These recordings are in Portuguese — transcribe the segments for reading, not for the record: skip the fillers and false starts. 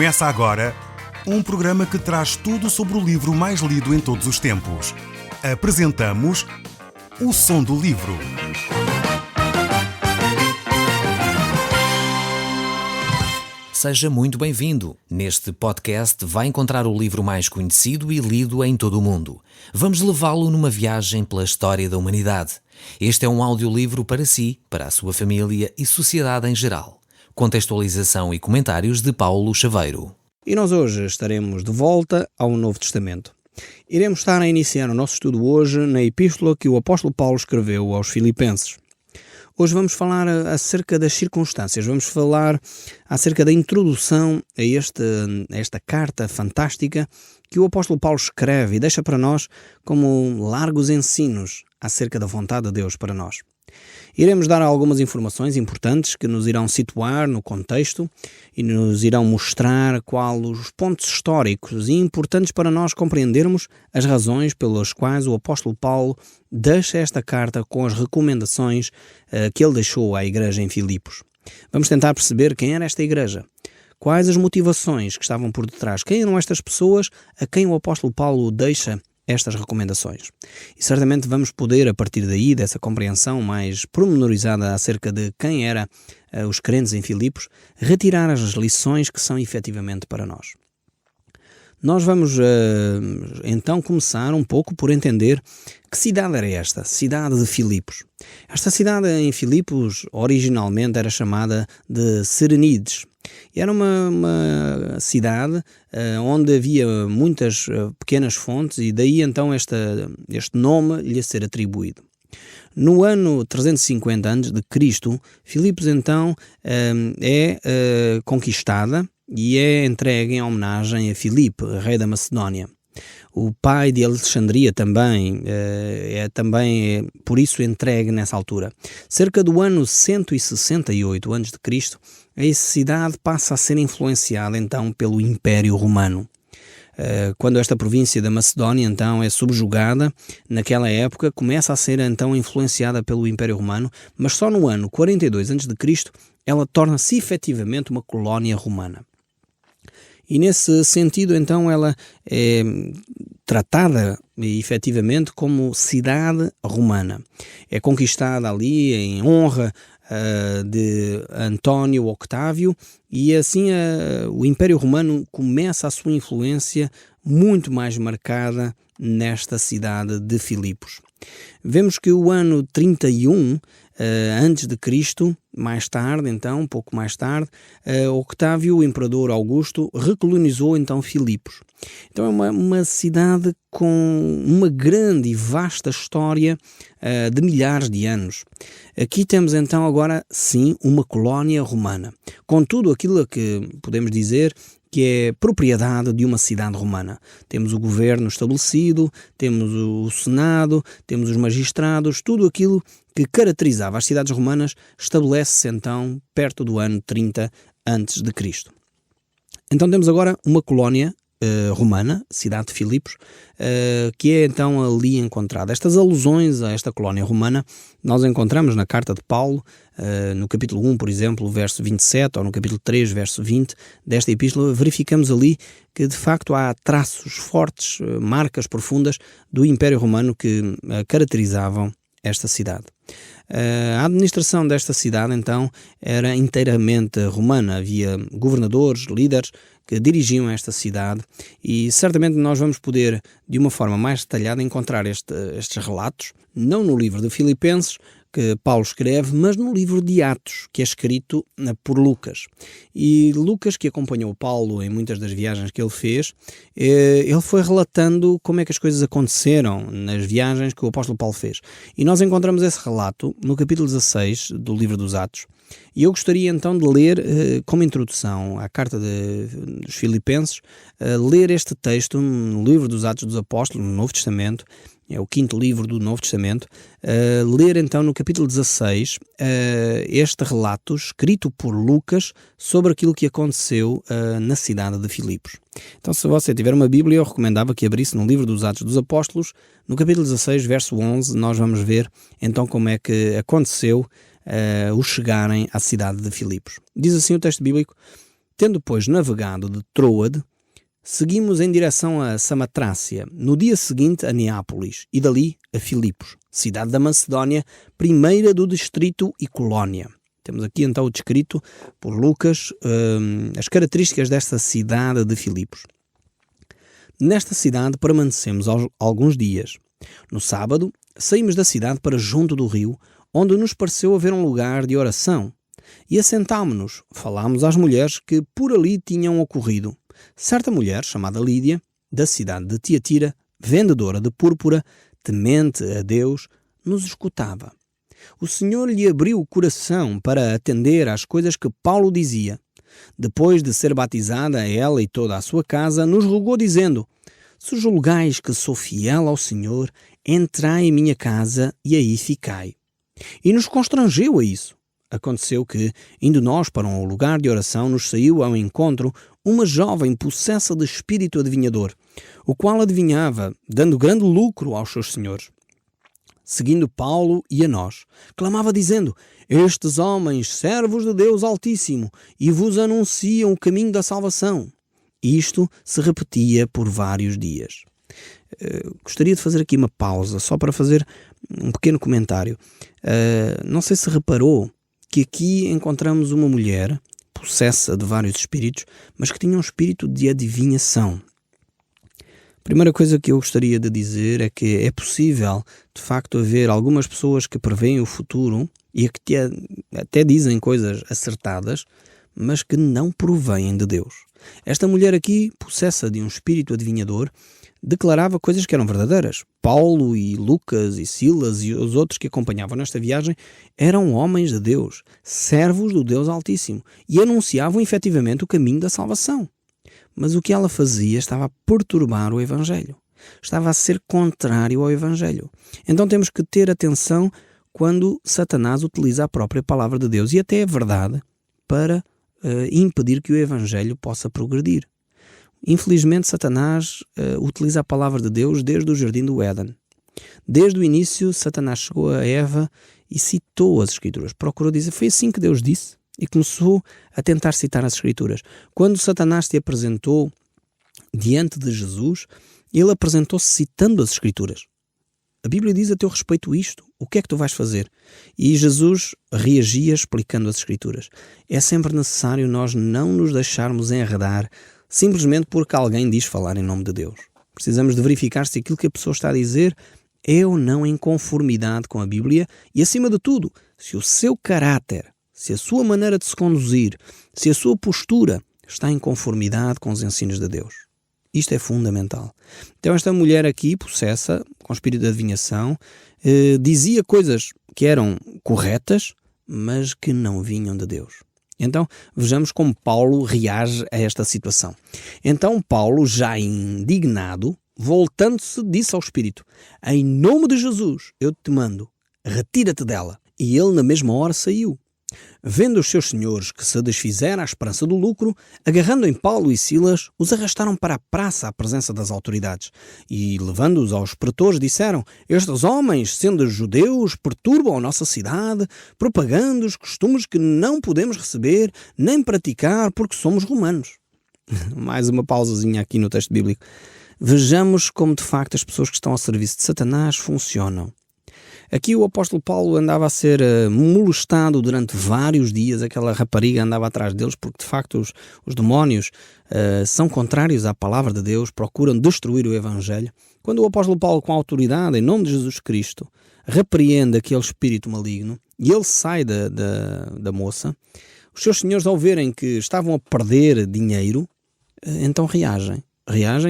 Começa agora um programa que traz tudo sobre o livro mais lido em todos os tempos. Apresentamos O Som do Livro. Seja muito bem-vindo. Neste podcast vai encontrar o livro mais conhecido e lido em todo o mundo. Vamos levá-lo numa viagem pela história da humanidade. Este é um audiolivro para si, para a sua família e sociedade em geral. Contextualização e comentários de Paulo Chaveiro. E nós hoje estaremos de volta ao Novo Testamento. Iremos estar a iniciar o nosso estudo hoje na epístola que o apóstolo Paulo escreveu aos Filipenses. Hoje vamos falar acerca das circunstâncias, vamos falar acerca da introdução a esta carta fantástica que o apóstolo Paulo escreve e deixa para nós como largos ensinos acerca da vontade de Deus para nós. Iremos dar algumas informações importantes que nos irão situar no contexto e nos irão mostrar quais os pontos históricos e importantes para nós compreendermos as razões pelas quais o apóstolo Paulo deixa esta carta com as recomendações que ele deixou à igreja em Filipos. Vamos tentar perceber quem era esta igreja, quais as motivações que estavam por detrás, quem eram estas pessoas a quem o apóstolo Paulo deixa estas recomendações. E certamente vamos poder, a partir daí, dessa compreensão mais pormenorizada acerca de quem eram os crentes em Filipos, retirar as lições que são efetivamente para nós. Nós vamos então começar um pouco por entender que cidade era esta, cidade de Filipos. Esta cidade em Filipos originalmente era chamada de Sereníades. Era uma cidade onde havia muitas pequenas fontes e daí então este nome lhe ser atribuído. No ano 350 a.C., Filipos então é conquistada e é entregue em homenagem a Filipe, rei da Macedónia. O pai de Alexandria também é por isso entregue nessa altura. Cerca do ano 168 a.C., essa cidade passa a ser influenciada então pelo Império Romano. Quando esta província da Macedónia então é subjugada, naquela época começa a ser então influenciada pelo Império Romano, mas só no ano 42 a.C. ela torna-se efetivamente uma colónia romana. E nesse sentido, então, ela é tratada efetivamente como cidade romana. É conquistada ali em honra de António Octávio e assim o Império Romano começa a sua influência muito mais marcada nesta cidade de Filipos. Vemos que o ano 31 antes de Cristo, mais tarde, então, um pouco mais tarde, Octávio, o imperador Augusto, recolonizou então Filipos. Então é uma cidade com uma grande e vasta história de milhares de anos. Aqui temos então agora, sim, uma colónia romana, com tudo aquilo que podemos dizer que é propriedade de uma cidade romana. Temos o governo estabelecido, temos o senado, temos os magistrados, tudo aquilo que caracterizava as cidades romanas estabelece-se então perto do ano 30 a.C. Então temos agora uma colónia romana, cidade de Filipos, que é então ali encontrada. Estas alusões a esta colónia romana nós encontramos na carta de Paulo, no capítulo 1, por exemplo, verso 27, ou no capítulo 3, verso 20 desta epístola, verificamos ali que de facto há traços fortes, marcas profundas do Império Romano que caracterizavam esta cidade. A administração desta cidade, então, era inteiramente romana. Havia governadores, líderes que dirigiam esta cidade e certamente nós vamos poder, de uma forma mais detalhada, encontrar estes relatos, não no livro de Filipenses, que Paulo escreve, mas no livro de Atos, que é escrito por Lucas. E Lucas, que acompanhou Paulo em muitas das viagens que ele fez, ele foi relatando como é que as coisas aconteceram nas viagens que o apóstolo Paulo fez. E nós encontramos esse relato no capítulo 16 do livro dos Atos. E eu gostaria então de ler, como introdução à carta dos Filipenses, ler este texto no livro dos Atos dos Apóstolos, no Novo Testamento. É o 5º livro do Novo Testamento, ler então no capítulo 16 este relato escrito por Lucas sobre aquilo que aconteceu na cidade de Filipos. Então, se você tiver uma Bíblia, eu recomendava que abrisse no livro dos Atos dos Apóstolos, no capítulo 16, verso 11, nós vamos ver então como é que aconteceu o chegarem à cidade de Filipos. Diz assim o texto bíblico: Tendo, pois, navegado de Troade, seguimos em direção a Samatrácia, no dia seguinte a Neápolis e dali a Filipos, cidade da Macedónia, primeira do distrito e colónia. Temos aqui então descrito por Lucas as características desta cidade de Filipos. Nesta cidade permanecemos alguns dias. No sábado, saímos da cidade para junto do rio, onde nos pareceu haver um lugar de oração. E assentámo-nos, falámos às mulheres que por ali tinham ocorrido. Certa mulher, chamada Lídia, da cidade de Tiatira, vendedora de púrpura, temente a Deus, nos escutava. O Senhor lhe abriu o coração para atender às coisas que Paulo dizia. Depois de ser batizada ela e toda a sua casa, nos rogou dizendo: se julgais que sou fiel ao Senhor, entrai em minha casa e aí ficai. E nos constrangeu a isso. Aconteceu que, indo nós para um lugar de oração, nos saiu ao encontro uma jovem possessa de espírito adivinhador, o qual adivinhava, dando grande lucro aos seus senhores. Seguindo Paulo e a nós, clamava dizendo: estes homens, servos de Deus Altíssimo, e vos anunciam o caminho da salvação. Isto se repetia por vários dias. Gostaria de fazer aqui uma pausa, só para fazer um pequeno comentário. Não sei se reparou que aqui encontramos uma mulher possessa de vários espíritos, mas que tinha um espírito de adivinhação. A primeira coisa que eu gostaria de dizer é que é possível, de facto, haver algumas pessoas que preveem o futuro e que até dizem coisas acertadas, mas que não provêm de Deus. Esta mulher aqui, possessa de um espírito adivinhador, declarava coisas que eram verdadeiras. Paulo e Lucas e Silas e os outros que acompanhavam nesta viagem eram homens de Deus, servos do Deus Altíssimo, e anunciavam efetivamente o caminho da salvação. Mas o que ela fazia estava a perturbar o Evangelho. Estava a ser contrário ao Evangelho. Então temos que ter atenção quando Satanás utiliza a própria palavra de Deus, e até é verdade, para impedir que o Evangelho possa progredir. Infelizmente, Satanás utiliza a palavra de Deus desde o Jardim do Éden. Desde o início, Satanás chegou a Eva e citou as Escrituras. Procurou dizer, foi assim que Deus disse, e começou a tentar citar as Escrituras. Quando Satanás se apresentou diante de Jesus, ele apresentou-se citando as Escrituras. A Bíblia diz a teu respeito isto, o que é que tu vais fazer? E Jesus reagia explicando as Escrituras. É sempre necessário nós não nos deixarmos enredar simplesmente porque alguém diz falar em nome de Deus. Precisamos de verificar se aquilo que a pessoa está a dizer é ou não em conformidade com a Bíblia e, acima de tudo, se o seu caráter, se a sua maneira de se conduzir, se a sua postura está em conformidade com os ensinos de Deus. Isto é fundamental. Então esta mulher aqui, possessa, com espírito de adivinhação, dizia coisas que eram corretas, mas que não vinham de Deus. Então vejamos como Paulo reage a esta situação. Então Paulo, já indignado, voltando-se, disse ao espírito: em nome de Jesus, eu te mando, retira-te dela. E ele na mesma hora saiu. Vendo os seus senhores que se desfizeram à esperança do lucro, agarrando em Paulo e Silas, os arrastaram para a praça à presença das autoridades e, levando-os aos pretores, disseram: estes homens, sendo judeus, perturbam a nossa cidade, propagando os costumes que não podemos receber nem praticar porque somos romanos. Mais uma pausazinha aqui no texto bíblico. Vejamos como de facto as pessoas que estão ao serviço de Satanás funcionam. Aqui o apóstolo Paulo andava a ser molestado durante vários dias, aquela rapariga andava atrás deles porque de facto os demónios são contrários à palavra de Deus, procuram destruir o Evangelho. Quando o apóstolo Paulo, com autoridade, em nome de Jesus Cristo, repreende aquele espírito maligno e ele sai da moça, os seus senhores, ao verem que estavam a perder dinheiro, então reagem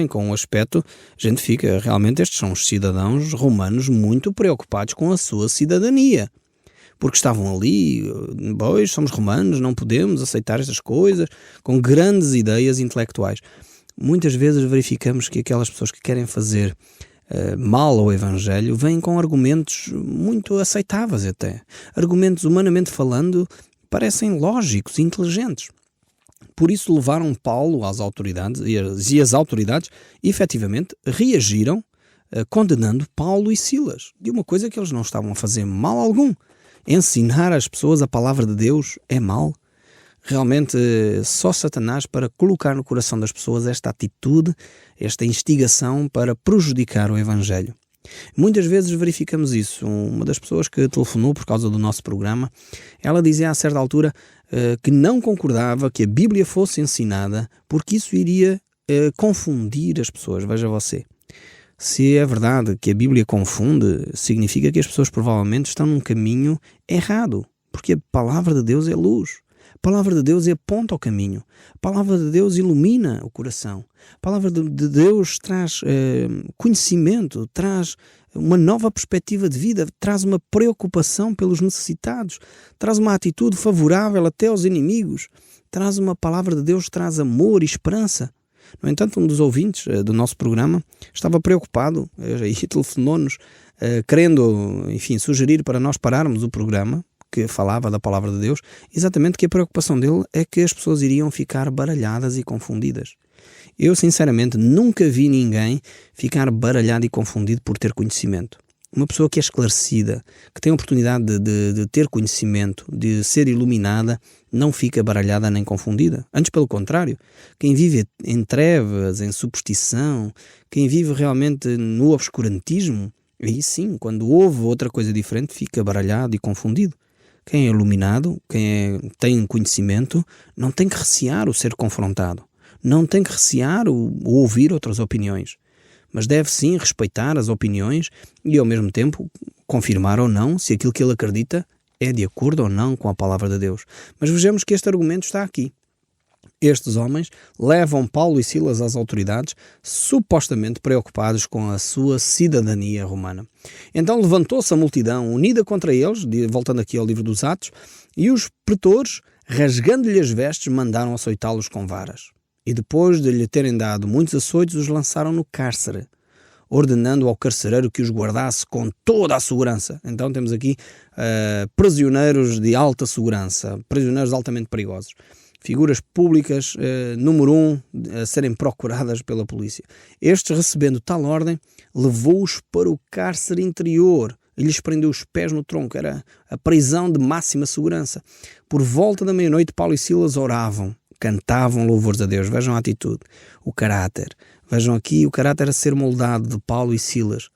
com um aspecto, a gente fica, realmente estes são os cidadãos romanos muito preocupados com a sua cidadania, porque estavam ali, pois somos romanos, não podemos aceitar estas coisas, com grandes ideias intelectuais. Muitas vezes verificamos que aquelas pessoas que querem fazer mal ao Evangelho vêm com argumentos muito aceitáveis até, argumentos humanamente falando parecem lógicos e inteligentes. Por isso levaram Paulo às autoridades e as autoridades efetivamente reagiram condenando Paulo e Silas de uma coisa que eles não estavam a fazer mal algum. Ensinar às pessoas a palavra de Deus é mal. Realmente, só Satanás para colocar no coração das pessoas esta atitude, esta instigação para prejudicar o Evangelho. Muitas vezes verificamos isso. Uma das pessoas que telefonou por causa do nosso programa, ela dizia a certa altura que não concordava que a Bíblia fosse ensinada porque isso iria confundir as pessoas. Veja você. Se é verdade que a Bíblia confunde, significa que as pessoas provavelmente estão num caminho errado, porque a palavra de Deus é luz. A palavra de Deus aponta ao caminho. A palavra de Deus ilumina o coração. A palavra de Deus traz conhecimento, traz uma nova perspectiva de vida, traz uma preocupação pelos necessitados, traz uma atitude favorável até aos inimigos, traz uma palavra de Deus, traz amor e esperança. No entanto, um dos ouvintes do nosso programa estava preocupado e telefonou-nos querendo, sugerir para nós pararmos o programa que falava da palavra de Deus, exatamente que a preocupação dele é que as pessoas iriam ficar baralhadas e confundidas. Eu, sinceramente, nunca vi ninguém ficar baralhado e confundido por ter conhecimento. Uma pessoa que é esclarecida, que tem a oportunidade de ter conhecimento, de ser iluminada, não fica baralhada nem confundida. Antes, pelo contrário, quem vive em trevas, em superstição, quem vive realmente no obscurantismo, aí sim, quando ouve outra coisa diferente, fica baralhado e confundido. Quem é iluminado, tem conhecimento, não tem que recear o ser confrontado. Não tem que recear o ouvir outras opiniões. Mas deve sim respeitar as opiniões e ao mesmo tempo confirmar ou não se aquilo que ele acredita é de acordo ou não com a palavra de Deus. Mas vejamos que este argumento está aqui. Estes homens levam Paulo e Silas às autoridades, supostamente preocupados com a sua cidadania romana. Então levantou-se a multidão unida contra eles, voltando aqui ao livro dos Atos, e os pretores, rasgando-lhe as vestes, mandaram açoitá-los com varas. E depois de lhe terem dado muitos açoites, os lançaram no cárcere, ordenando ao carcereiro que os guardasse com toda a segurança. Então temos aqui prisioneiros de alta segurança, prisioneiros altamente perigosos. Figuras públicas, número 1, a serem procuradas pela polícia. Estes, recebendo tal ordem, levou-os para o cárcere interior e lhes prendeu os pés no tronco. Era a prisão de máxima segurança. Por volta da meia-noite, Paulo e Silas oravam, cantavam louvores a Deus. Vejam a atitude, o caráter. Vejam aqui o caráter a ser moldado de Paulo e Silas.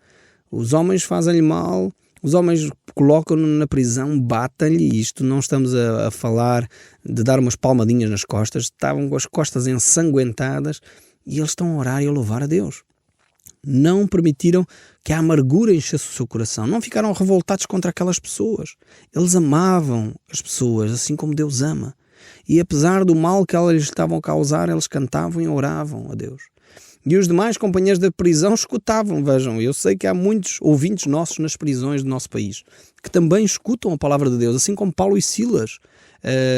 Os homens fazem-lhe mal, os homens colocam-no na prisão, batem-lhe. Isto não estamos a falar de dar umas palmadinhas nas costas. Estavam com as costas ensanguentadas e eles estão a orar e a louvar a Deus. Não permitiram que a amargura enchesse o seu coração. Não ficaram revoltados contra aquelas pessoas. Eles amavam as pessoas assim como Deus ama. E apesar do mal que elas lhes estavam a causar, eles cantavam e oravam a Deus. E os demais companheiros da prisão escutavam. Vejam, eu sei que há muitos ouvintes nossos nas prisões do nosso país que também escutam a palavra de Deus, assim como Paulo e Silas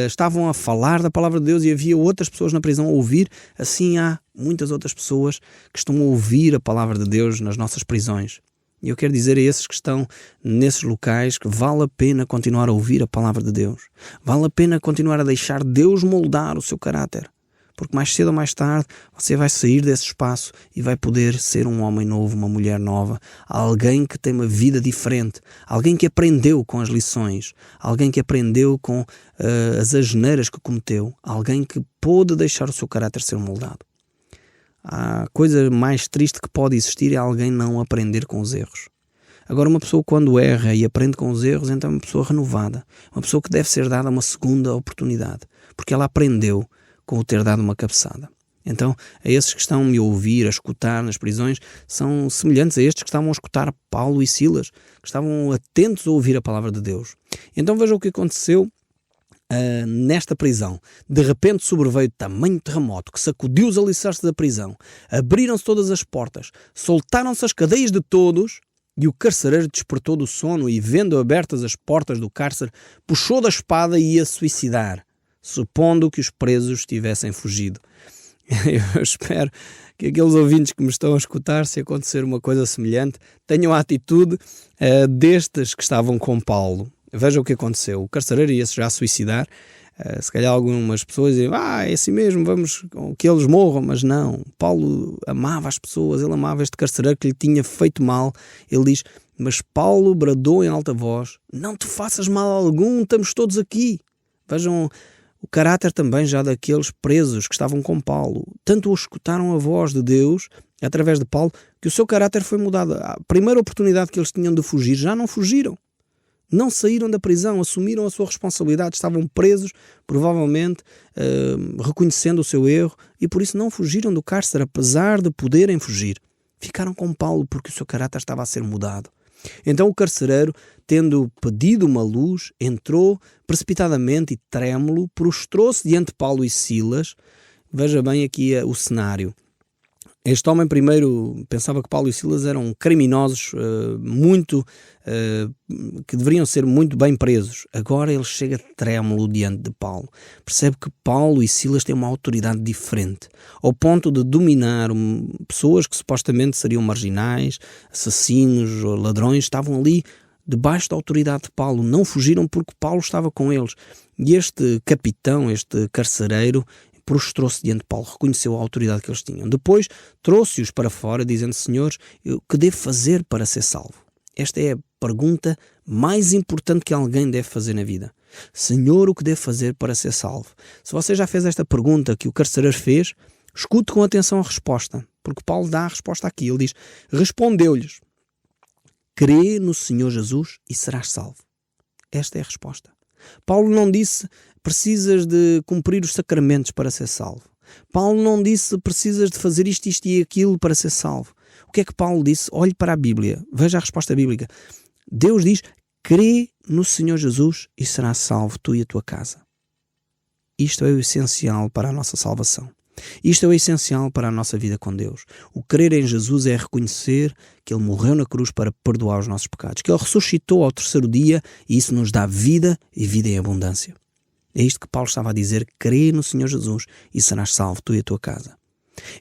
estavam a falar da palavra de Deus e havia outras pessoas na prisão a ouvir. Assim há muitas outras pessoas que estão a ouvir a palavra de Deus nas nossas prisões. E eu quero dizer a esses que estão nesses locais que vale a pena continuar a ouvir a palavra de Deus. Vale a pena continuar a deixar Deus moldar o seu caráter. Porque mais cedo ou mais tarde você vai sair desse espaço e vai poder ser um homem novo, uma mulher nova, alguém que tem uma vida diferente, alguém que aprendeu com as lições, alguém que aprendeu com as asneiras que cometeu, alguém que pôde deixar o seu caráter ser moldado. A coisa mais triste que pode existir é alguém não aprender com os erros. Agora, uma pessoa quando erra e aprende com os erros, então é uma pessoa renovada, uma pessoa que deve ser dada uma segunda oportunidade, porque ela aprendeu com o ter dado uma cabeçada. Então, a esses que estão a me ouvir, a escutar nas prisões, são semelhantes a estes que estavam a escutar Paulo e Silas, que estavam atentos a ouvir a palavra de Deus. Então vejam o que aconteceu nesta prisão. De repente sobreveio tamanho terremoto que sacudiu os alicerces da prisão. Abriram-se todas as portas, soltaram-se as cadeias de todos e o carcereiro despertou do sono e, vendo abertas as portas do cárcere, puxou da espada e ia suicidar, supondo que os presos tivessem fugido. Eu espero que aqueles ouvintes que me estão a escutar, se acontecer uma coisa semelhante, tenham a atitude destes que estavam com Paulo. Vejam o que aconteceu. O carcereiro ia-se já suicidar. Se calhar algumas pessoas diziam, é assim mesmo, vamos que eles morram. Mas não, Paulo amava as pessoas, ele amava este carcereiro que lhe tinha feito mal. Ele diz, mas Paulo bradou em alta voz, não te faças mal algum, estamos todos aqui. Vejam o caráter também já daqueles presos que estavam com Paulo. Tanto escutaram a voz de Deus, através de Paulo, que o seu caráter foi mudado. A primeira oportunidade que eles tinham de fugir, já não fugiram. Não saíram da prisão, assumiram a sua responsabilidade, estavam presos, provavelmente reconhecendo o seu erro, e por isso não fugiram do cárcere, apesar de poderem fugir. Ficaram com Paulo porque o seu caráter estava a ser mudado. Então o carcereiro, tendo pedido uma luz, entrou precipitadamente e trêmulo, prostrou-se diante de Paulo e Silas. Veja bem aqui o cenário. Este homem primeiro pensava que Paulo e Silas eram criminosos que deveriam ser muito bem presos. Agora ele chega trêmulo diante de Paulo. Percebe que Paulo e Silas têm uma autoridade diferente, ao ponto de dominar pessoas que supostamente seriam marginais, assassinos ou ladrões, estavam ali debaixo da autoridade de Paulo. Não fugiram porque Paulo estava com eles. E este capitão, este carcereiro, prostrou-se diante de Paulo, reconheceu a autoridade que eles tinham. Depois trouxe-os para fora, dizendo: Senhores, o que devo fazer para ser salvo? Esta é a pergunta mais importante que alguém deve fazer na vida. Senhor, o que devo fazer para ser salvo? Se você já fez esta pergunta que o carcereiro fez, escute com atenção a resposta, porque Paulo dá a resposta aqui. Ele diz: respondeu-lhes: crê no Senhor Jesus e serás salvo. Esta é a resposta. Paulo não disse: precisas de cumprir os sacramentos para ser salvo. Paulo não disse: precisas de fazer isto, isto e aquilo para ser salvo. O que é que Paulo disse? Olhe para a Bíblia, veja a resposta bíblica. Deus diz: crê no Senhor Jesus e serás salvo, tu e a tua casa. Isto é o essencial para a nossa salvação. Isto é o essencial para a nossa vida com Deus. O crer em Jesus é reconhecer que Ele morreu na cruz para perdoar os nossos pecados, que Ele ressuscitou ao terceiro dia e isso nos dá vida e vida em abundância. É isto que Paulo estava a dizer: crê no Senhor Jesus e serás salvo, tu e a tua casa.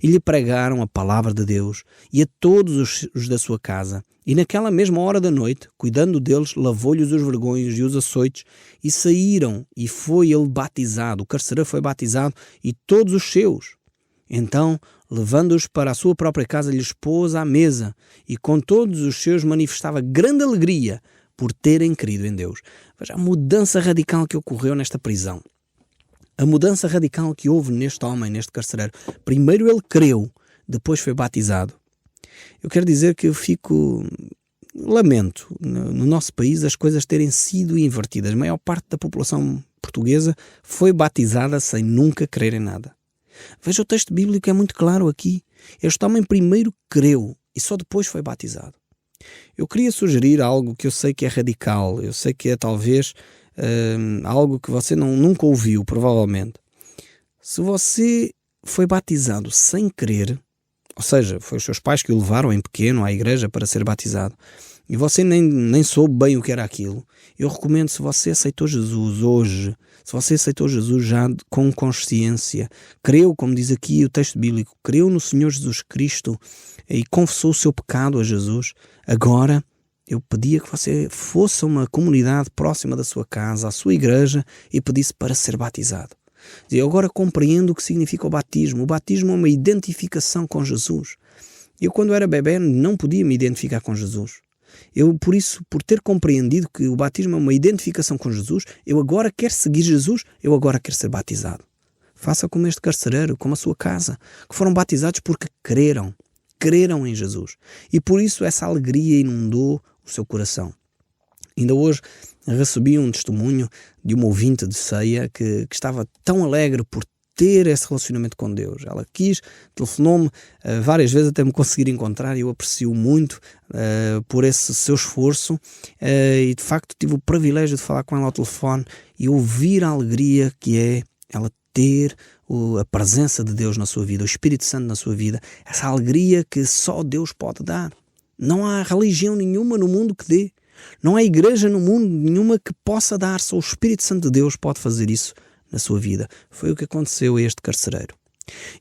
E lhe pregaram a palavra de Deus e a todos os da sua casa. E naquela mesma hora da noite, cuidando deles, lavou-lhes os vergonhos e os açoites, e saíram, e foi ele batizado. O carcereiro foi batizado e todos os seus. Então, levando-os para a sua própria casa, lhes pôs à mesa, e com todos os seus manifestava grande alegria por terem crido em Deus. Veja a mudança radical que ocorreu nesta prisão. A mudança radical que houve neste homem, neste carcereiro. Primeiro ele creu, depois foi batizado. Eu quero dizer que lamento, no nosso país as coisas terem sido invertidas. A maior parte da população portuguesa foi batizada sem nunca crer em nada. Veja o texto bíblico, é muito claro aqui. Este homem primeiro creu e só depois foi batizado. Eu queria sugerir algo que eu sei que é radical, eu sei que é talvez algo que você nunca ouviu, provavelmente. Se você foi batizado sem crer, ou seja, foi os seus pais que o levaram em pequeno à igreja para ser batizado, e você nem soube bem o que era aquilo, eu recomendo, se você aceitou Jesus hoje, se você aceitou Jesus já com consciência, creu, como diz aqui o texto bíblico, creu no Senhor Jesus Cristo e confessou o seu pecado a Jesus, agora eu pedia que você fosse a uma comunidade próxima da sua casa, à sua igreja, e pedisse para ser batizado. Eu agora compreendo o que significa o batismo. O batismo é uma identificação com Jesus. Eu, quando era bebê, não podia me identificar com Jesus. Por ter compreendido que o batismo é uma identificação com Jesus, eu agora quero seguir Jesus, eu agora quero ser batizado. Faça como este carcereiro, como a sua casa, que foram batizados porque creram em Jesus. E por isso essa alegria inundou o seu coração. Ainda hoje recebi um testemunho de uma ouvinte de ceia que estava tão alegre por ter esse relacionamento com Deus. Ela telefonou-me várias vezes até me conseguir encontrar, e eu aprecio muito por esse seu esforço, e de facto tive o privilégio de falar com ela ao telefone e ouvir a alegria que é ela ter a presença de Deus na sua vida, o Espírito Santo na sua vida, essa alegria que só Deus pode dar. Não há religião nenhuma no mundo que dê. Não há igreja no mundo nenhuma que possa dar. Só o Espírito Santo de Deus pode fazer isso na sua vida. Foi o que aconteceu a este carcereiro.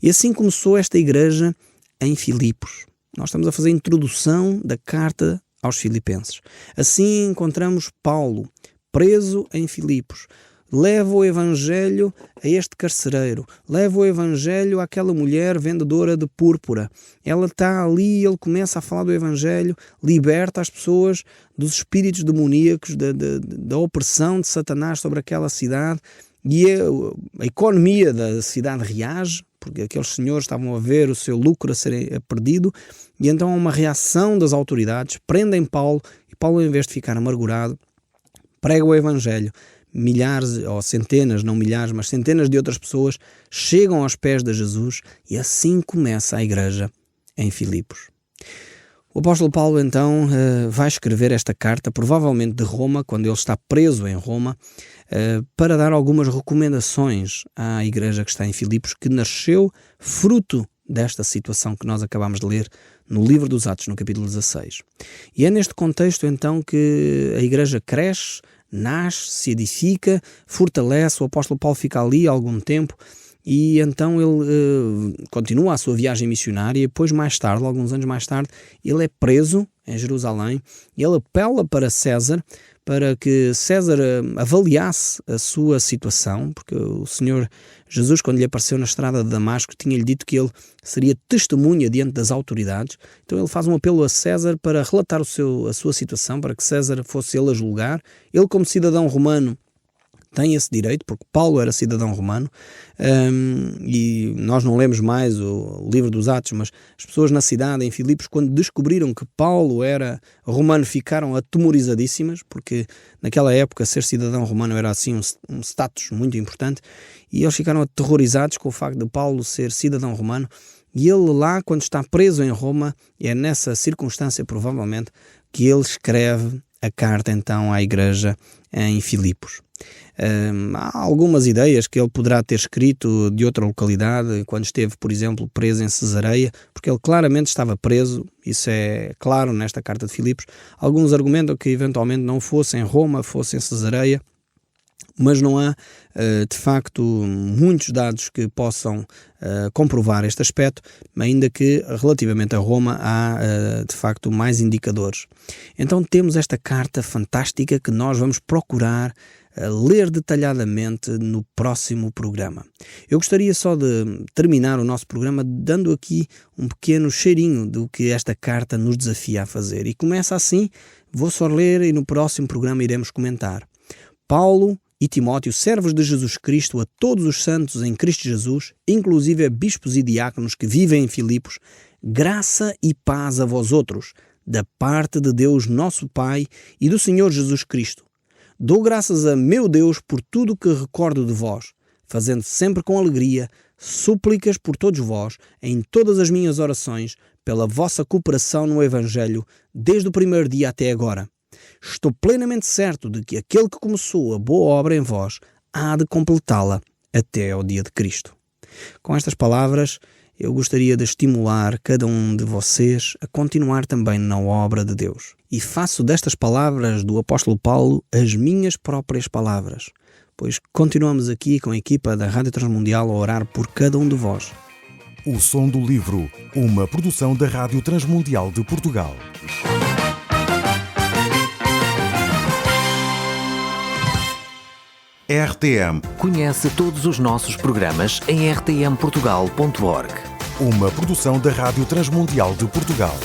E assim começou esta igreja em Filipos. Nós estamos a fazer a introdução da carta aos Filipenses. Assim encontramos Paulo, preso em Filipos. Leva o evangelho a este carcereiro, leva o evangelho àquela mulher vendedora de púrpura. Ela está ali e ele começa a falar do evangelho, liberta as pessoas dos espíritos demoníacos, da opressão de Satanás sobre aquela cidade, e a economia da cidade reage, porque aqueles senhores estavam a ver o seu lucro a ser perdido, e então há uma reação das autoridades, prendem Paulo, e Paulo, em vez de ficar amargurado, prega o Evangelho. Milhares, ou centenas, não milhares, mas centenas de outras pessoas chegam aos pés de Jesus, e assim começa a igreja em Filipos. O apóstolo Paulo então vai escrever esta carta, provavelmente de Roma, quando ele está preso em Roma, para dar algumas recomendações à igreja que está em Filipos, que nasceu fruto desta situação que nós acabamos de ler no livro dos Atos, no capítulo 16. E é neste contexto então que a igreja cresce, nasce, se edifica, fortalece. O apóstolo Paulo fica ali algum tempo e então ele continua a sua viagem missionária, e depois, mais tarde, alguns anos mais tarde, ele é preso em Jerusalém, e ele apela para César, para que César avaliasse a sua situação, porque o Senhor Jesus, quando lhe apareceu na estrada de Damasco, tinha-lhe dito que ele seria testemunha diante das autoridades. Então ele faz um apelo a César para relatar a sua situação, para que César fosse ele a julgar. Ele, como cidadão romano, tem esse direito, porque Paulo era cidadão romano, e nós não lemos mais o livro dos Atos, mas as pessoas na cidade, em Filipos, quando descobriram que Paulo era romano, ficaram atemorizadíssimas, porque naquela época ser cidadão romano era assim um status muito importante, e eles ficaram aterrorizados com o facto de Paulo ser cidadão romano. E ele lá, quando está preso em Roma, é nessa circunstância provavelmente que ele escreve a carta então à igreja em Filipos. Há algumas ideias que ele poderá ter escrito de outra localidade, quando esteve, por exemplo, preso em Cesareia, porque ele claramente estava preso, isso é claro nesta carta de Filipos. Alguns argumentam que eventualmente não fosse em Roma, fosse em Cesareia, mas não há, de facto, muitos dados que possam comprovar este aspecto, ainda que relativamente a Roma há, de facto, mais indicadores. Então temos esta carta fantástica que nós vamos procurar ler detalhadamente no próximo programa. Eu gostaria só de terminar o nosso programa dando aqui um pequeno cheirinho do que esta carta nos desafia a fazer. E começa assim, vou só ler e no próximo programa iremos comentar. Paulo e Timóteo, servos de Jesus Cristo, a todos os santos em Cristo Jesus, inclusive a bispos e diáconos que vivem em Filipos, graça e paz a vós outros, da parte de Deus nosso Pai e do Senhor Jesus Cristo. Dou graças a meu Deus por tudo o que recordo de vós, fazendo sempre com alegria súplicas por todos vós, em todas as minhas orações, pela vossa cooperação no Evangelho, desde o primeiro dia até agora. Estou plenamente certo de que aquele que começou a boa obra em vós há de completá-la até ao dia de Cristo. Com estas palavras, eu gostaria de estimular cada um de vocês a continuar também na obra de Deus. E faço destas palavras do apóstolo Paulo as minhas próprias palavras, pois continuamos aqui com a equipa da Rádio Transmundial a orar por cada um de vós. O Som do Livro, uma produção da Rádio Transmundial de Portugal. RTM. Conhece todos os nossos programas em rtmportugal.org. Uma produção da Rádio Transmundial de Portugal.